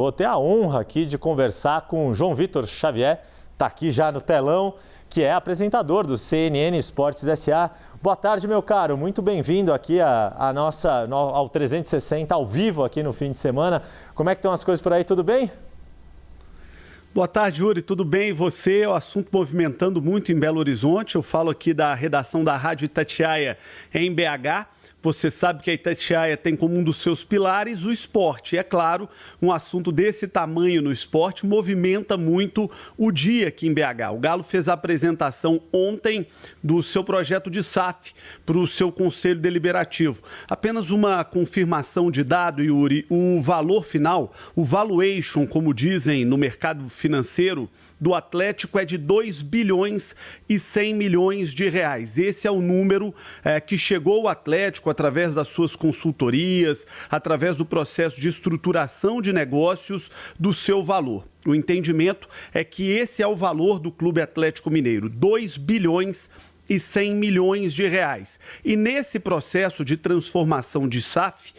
Vou ter a honra aqui de conversar com o João Vitor Xavier, está aqui já no telão, que é apresentador do CNN Esportes SA. Boa tarde, meu caro, muito bem-vindo aqui ao 360 ao vivo aqui no fim de semana. Como é que estão as coisas por aí, tudo bem? Boa tarde, Yuri, tudo bem? E você? O assunto movimentando muito em Belo Horizonte. Eu falo aqui da redação da Rádio Itatiaia em BH. Você sabe que a Itatiaia tem como um dos seus pilares o esporte. E, é claro, um assunto desse tamanho no esporte movimenta muito o dia aqui em BH. O Galo fez a apresentação ontem do seu projeto de SAF para o seu Conselho Deliberativo. Apenas uma confirmação de dado, Yuri, o valor final, o valuation, como dizem no mercado financeiro, do Atlético é de 2 bilhões e 100 milhões de reais. Esse é o número que chegou ao Atlético através das suas consultorias, através do processo de estruturação de negócios do seu valor. O entendimento é que esse é o valor do Clube Atlético Mineiro, 2 bilhões e 100 milhões de reais. E nesse processo de transformação de SAF,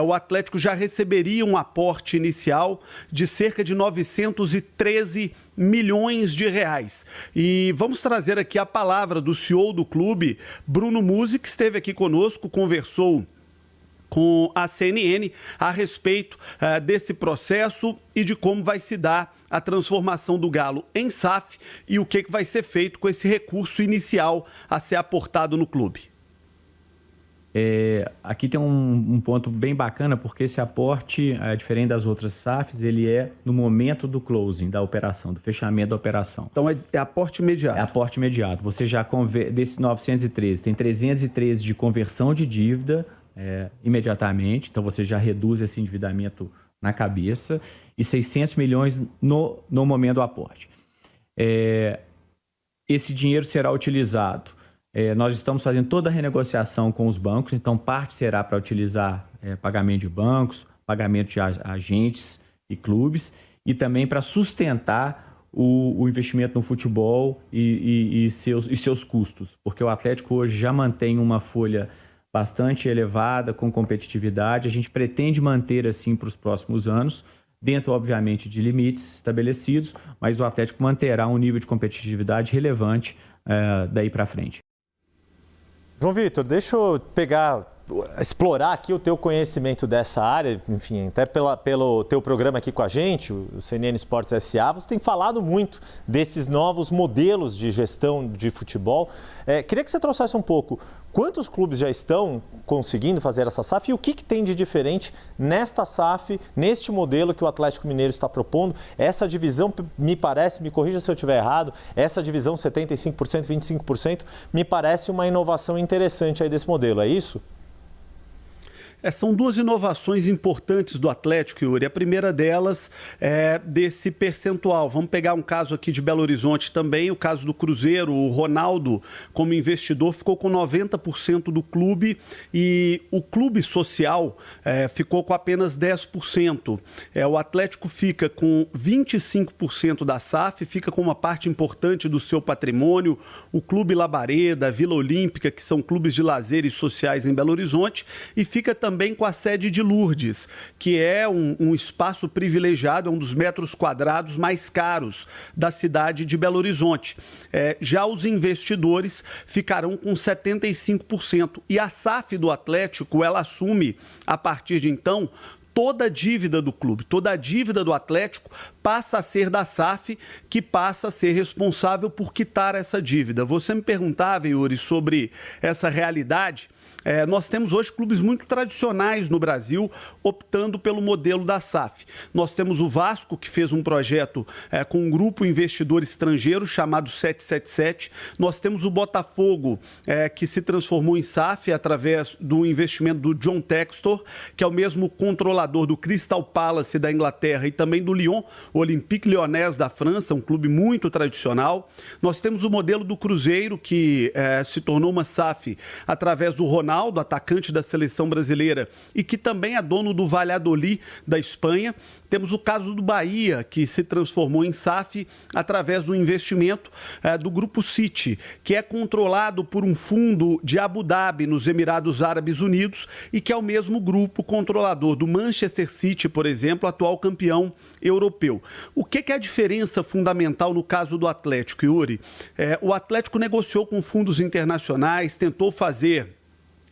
o Atlético já receberia um aporte inicial de cerca de 913 milhões de reais. E vamos trazer aqui a palavra do CEO do clube, Bruno Musi, que esteve aqui conosco, conversou com a CNN a respeito desse processo e de como vai se dar a transformação do Galo em SAF e o que vai ser feito com esse recurso inicial a ser aportado no clube. Aqui tem um ponto bem bacana, porque esse aporte, diferente das outras SAFs, ele é no momento do closing da operação, do fechamento da operação. Então é aporte imediato. É aporte imediato. Você já desses 913, tem 313 de conversão de dívida imediatamente, então você já reduz esse endividamento na cabeça, e 600 milhões no momento do aporte. Esse dinheiro será utilizado. Nós estamos fazendo toda a renegociação com os bancos, então parte será para utilizar pagamento de bancos, pagamento de agentes e clubes, e também para sustentar o investimento no futebol e seus custos, porque o Atlético hoje já mantém uma folha bastante elevada, com competitividade. A gente pretende manter assim para os próximos anos, dentro, obviamente, de limites estabelecidos, mas o Atlético manterá um nível de competitividade relevante daí para frente. João Vitor, deixa eu explorar aqui o teu conhecimento dessa área, enfim, até pelo teu programa aqui com a gente, o CNN Esportes SA, você tem falado muito desses novos modelos de gestão de futebol. Queria que você trouxesse um pouco, quantos clubes já estão conseguindo fazer essa SAF e o que tem de diferente nesta SAF, neste modelo que o Atlético Mineiro está propondo? Essa divisão, me parece, me corrija se eu estiver errado, essa divisão 75%, 25%, me parece uma inovação interessante aí desse modelo, é isso? São duas inovações importantes do Atlético, Yuri. A primeira delas é desse percentual. Vamos pegar um caso aqui de Belo Horizonte também, o caso do Cruzeiro. O Ronaldo, como investidor, ficou com 90% do clube e o clube social ficou com apenas 10%. O Atlético fica com 25% da SAF, fica com uma parte importante do seu patrimônio. O Clube Labareda, a Vila Olímpica, que são clubes de lazer e sociais em Belo Horizonte, e fica também com a sede de Lourdes, que é um espaço privilegiado, é um dos metros quadrados mais caros da cidade de Belo Horizonte. Já os investidores ficarão com 75%. E a SAF do Atlético, ela assume, a partir de então, toda a dívida do clube, toda a dívida do Atlético passa a ser da SAF, que passa a ser responsável por quitar essa dívida. Você me perguntava, Yuri, sobre essa realidade. Nós temos hoje clubes muito tradicionais no Brasil optando pelo modelo da SAF. Nós temos o Vasco, que fez um projeto com um grupo investidor estrangeiro chamado 777. Nós temos o Botafogo, que se transformou em SAF através do investimento do John Textor, que é o mesmo controlador do Crystal Palace da Inglaterra e também do Lyon, o Olympique Lyonnais da França, um clube muito tradicional. Nós temos o modelo do Cruzeiro, que se tornou uma SAF através do Ronaldo Ronaldo, atacante da seleção brasileira e que também é dono do Valladolid da Espanha. Temos o caso do Bahia, que se transformou em SAF através do investimento do Grupo City, que é controlado por um fundo de Abu Dhabi, nos Emirados Árabes Unidos, e que é o mesmo grupo controlador do Manchester City, por exemplo, atual campeão europeu. O que é a diferença fundamental no caso do Atlético, Yuri? O Atlético negociou com fundos internacionais, tentou fazer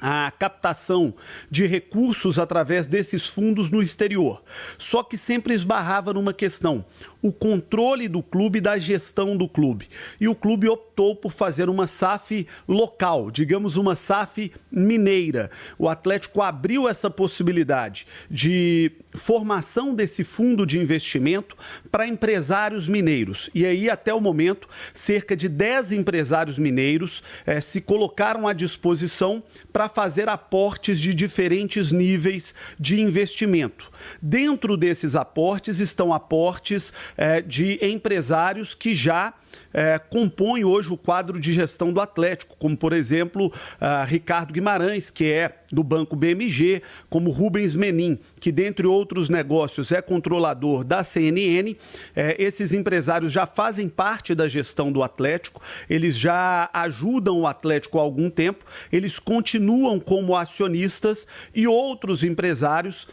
a captação de recursos através desses fundos no exterior. Só que sempre esbarrava numa questão: o controle do clube, da gestão do clube. E o clube optou por fazer uma SAF local, digamos uma SAF mineira. O Atlético abriu essa possibilidade de formação desse fundo de investimento para empresários mineiros. E aí, até o momento, cerca de 10 empresários mineiros se colocaram à disposição para fazer aportes de diferentes níveis de investimento. Dentro desses aportes estão aportes de empresários que já compõem hoje o quadro de gestão do Atlético, como, por exemplo, Ricardo Guimarães, que é do Banco BMG, como Rubens Menin, que, dentre outros negócios, é controlador da CNN. Esses empresários já fazem parte da gestão do Atlético, eles já ajudam o Atlético há algum tempo, eles continuam como acionistas e outros empresários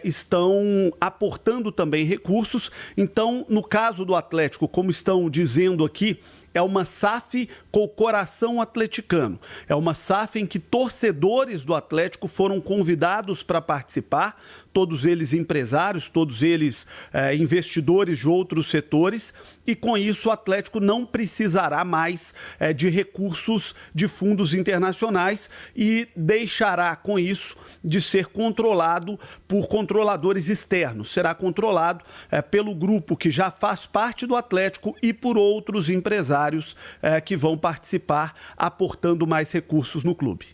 estão aportando também recursos. Então, no caso do Atlético, como estão dizendo aqui, é uma SAF com o coração atleticano. É uma SAF em que torcedores do Atlético foram convidados para participar, todos eles empresários, todos eles investidores de outros setores, e com isso o Atlético não precisará mais de recursos de fundos internacionais e deixará com isso de ser controlado por controladores externos. Será controlado pelo grupo que já faz parte do Atlético e por outros empresários que vão participar, aportando mais recursos no clube.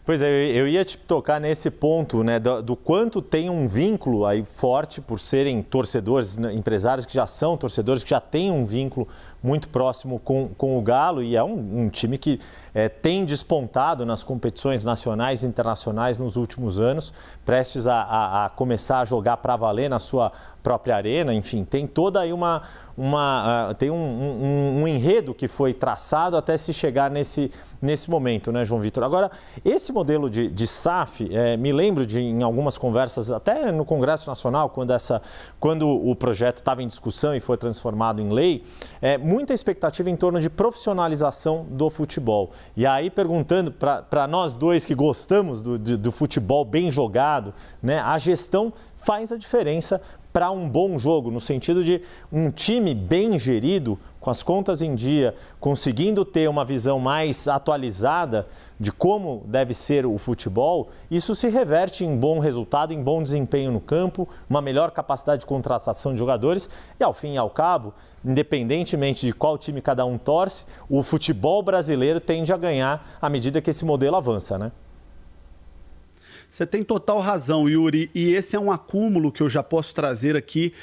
Pois é, eu ia te tocar nesse ponto, né, do quanto tem um vínculo aí forte por serem torcedores, né, empresários que já são torcedores, que já têm um vínculo muito próximo com o Galo, e é um time que tem despontado nas competições nacionais e internacionais nos últimos anos, prestes a começar a jogar para valer na sua própria arena. Enfim, tem toda aí tem um enredo que foi traçado até se chegar nesse momento, né, João Vitor? Agora, esse modelo de SAF, me lembro em algumas conversas, até no Congresso Nacional, quando o projeto estava em discussão e foi transformado em lei, muita expectativa em torno de profissionalização do futebol. E aí, perguntando para nós dois que gostamos do futebol bem jogado, né, a gestão faz a diferença para um bom jogo, no sentido de um time bem gerido, com as contas em dia, conseguindo ter uma visão mais atualizada de como deve ser o futebol, isso se reverte em bom resultado, em bom desempenho no campo, uma melhor capacidade de contratação de jogadores e, ao fim e ao cabo, independentemente de qual time cada um torce, o futebol brasileiro tende a ganhar à medida que esse modelo avança, né? Você tem total razão, Yuri, e esse é um acúmulo que eu já posso trazer aqui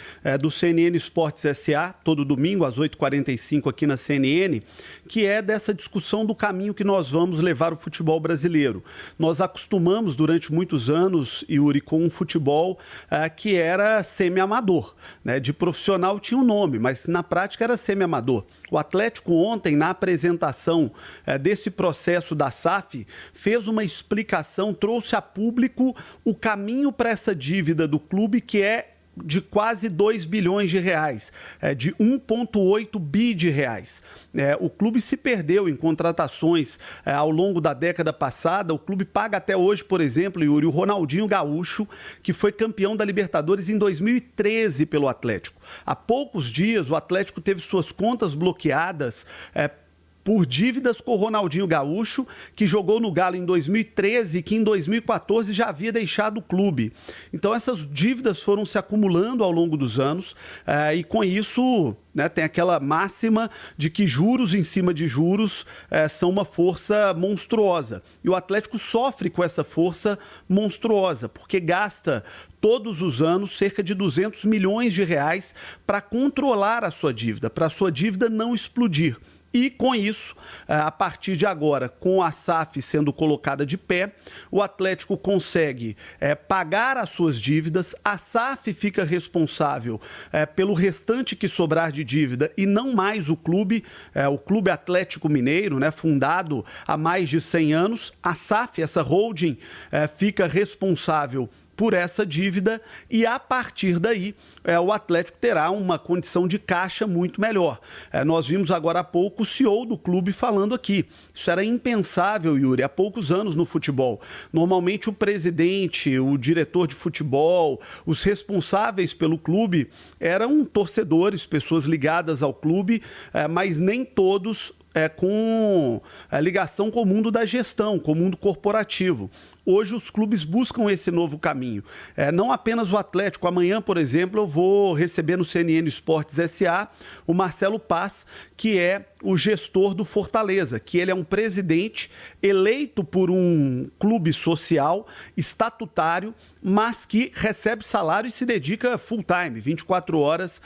do CNN Esportes SA, todo domingo às 8h45 aqui na CNN, que é dessa discussão do caminho que nós vamos levar o futebol brasileiro. Nós acostumamos durante muitos anos, Yuri, com um futebol que era semi-amador, né? De profissional tinha um nome, mas na prática era semi-amador. O Atlético ontem, na apresentação desse processo da SAF, fez uma explicação, trouxe a público o caminho para essa dívida do clube, que é de quase 2 bilhões de reais, de 1,8 bi de reais. O clube se perdeu em contratações ao longo da década passada. O clube paga até hoje, por exemplo, Yuri, o Ronaldinho Gaúcho, que foi campeão da Libertadores em 2013 pelo Atlético. Há poucos dias, o Atlético teve suas contas bloqueadas por dívidas com o Ronaldinho Gaúcho, que jogou no Galo em 2013 e que em 2014 já havia deixado o clube. Então essas dívidas foram se acumulando ao longo dos anos e com isso, né, tem aquela máxima de que juros em cima de juros são uma força monstruosa. E o Atlético sofre com essa força monstruosa, porque gasta todos os anos cerca de 200 milhões de reais para controlar a sua dívida, para a sua dívida não explodir. E com isso, a partir de agora, com a SAF sendo colocada de pé, o Atlético consegue pagar as suas dívidas, a SAF fica responsável pelo restante que sobrar de dívida e não mais o Clube Atlético Mineiro, né, fundado há mais de 100 anos. A SAF, essa holding, fica responsável por essa dívida e, a partir daí, o Atlético terá uma condição de caixa muito melhor. Nós vimos agora há pouco o CEO do clube falando aqui. Isso era impensável, Yuri, há poucos anos no futebol. Normalmente o presidente, o diretor de futebol, os responsáveis pelo clube eram torcedores, pessoas ligadas ao clube, mas nem todos com ligação com o mundo da gestão, com o mundo corporativo. Hoje os clubes buscam esse novo caminho. Não apenas o Atlético. Amanhã, por exemplo, eu vou receber no CNN Esportes S.A. o Marcelo Paz, que é o gestor do Fortaleza, que ele é um presidente eleito por um clube social, estatutário, mas que recebe salário e se dedica full time, 24 horas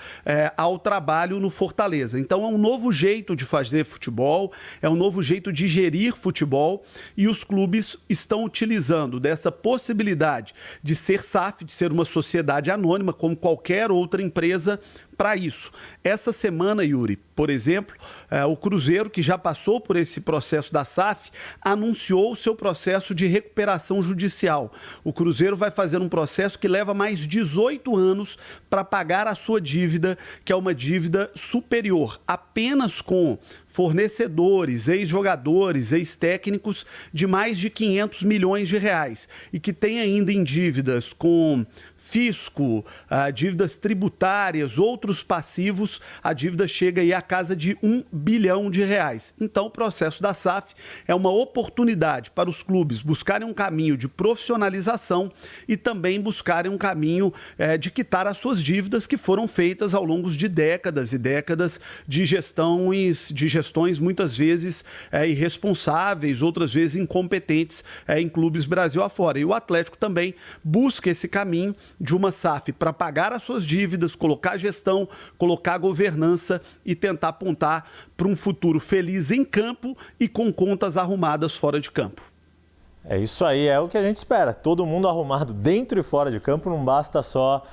ao trabalho no Fortaleza. Então é um novo jeito de fazer futebol, é um novo jeito de gerir futebol e os clubes estão utilizando dessa possibilidade de ser SAF, de ser uma sociedade anônima, como qualquer outra empresa, para isso. Essa semana, Yuri, por exemplo, o Cruzeiro, que já passou por esse processo da SAF, anunciou o seu processo de recuperação judicial. O Cruzeiro vai fazer um processo que leva mais 18 anos para pagar a sua dívida, que é uma dívida superior, apenas com fornecedores, ex-jogadores, ex-técnicos de mais de 500 milhões de reais e que tem ainda em dívidas com fisco, dívidas tributárias, outros passivos, a dívida chega aí à casa de 1 bilhão de reais. Então, o processo da SAF é uma oportunidade para os clubes buscarem um caminho de profissionalização e também buscarem um caminho de quitar as suas dívidas que foram feitas ao longo de décadas e décadas de gestões muitas vezes irresponsáveis, outras vezes incompetentes em clubes Brasil afora. E o Atlético também busca esse caminho de uma SAF para pagar as suas dívidas, colocar gestão, colocar governança e tentar apontar para um futuro feliz em campo e com contas arrumadas fora de campo. É isso aí, é o que a gente espera. Todo mundo arrumado dentro e fora de campo, não basta só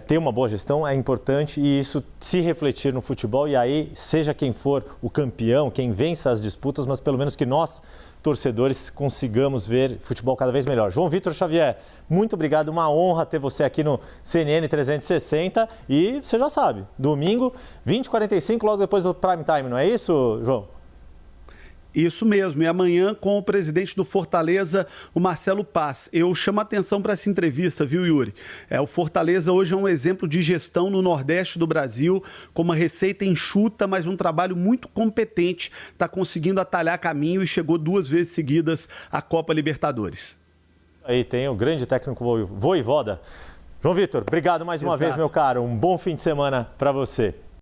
ter uma boa gestão, é importante e isso se refletir no futebol e aí, seja quem for o campeão, quem vença as disputas, mas pelo menos que nós, torcedores, consigamos ver futebol cada vez melhor. João Vitor Xavier, muito obrigado, uma honra ter você aqui no CNN 360 e você já sabe, domingo, 20h45, logo depois do prime time, não é isso, João? Isso mesmo, e amanhã com o presidente do Fortaleza, o Marcelo Paz. Eu chamo a atenção para essa entrevista, viu, Yuri? O Fortaleza hoje é um exemplo de gestão no Nordeste do Brasil, com uma receita enxuta, mas um trabalho muito competente, está conseguindo atalhar caminho e chegou 2 vezes seguidas à Copa Libertadores. Aí tem o grande técnico Vojvoda. João Vitor, obrigado mais uma vez, meu caro. Um bom fim de semana para você.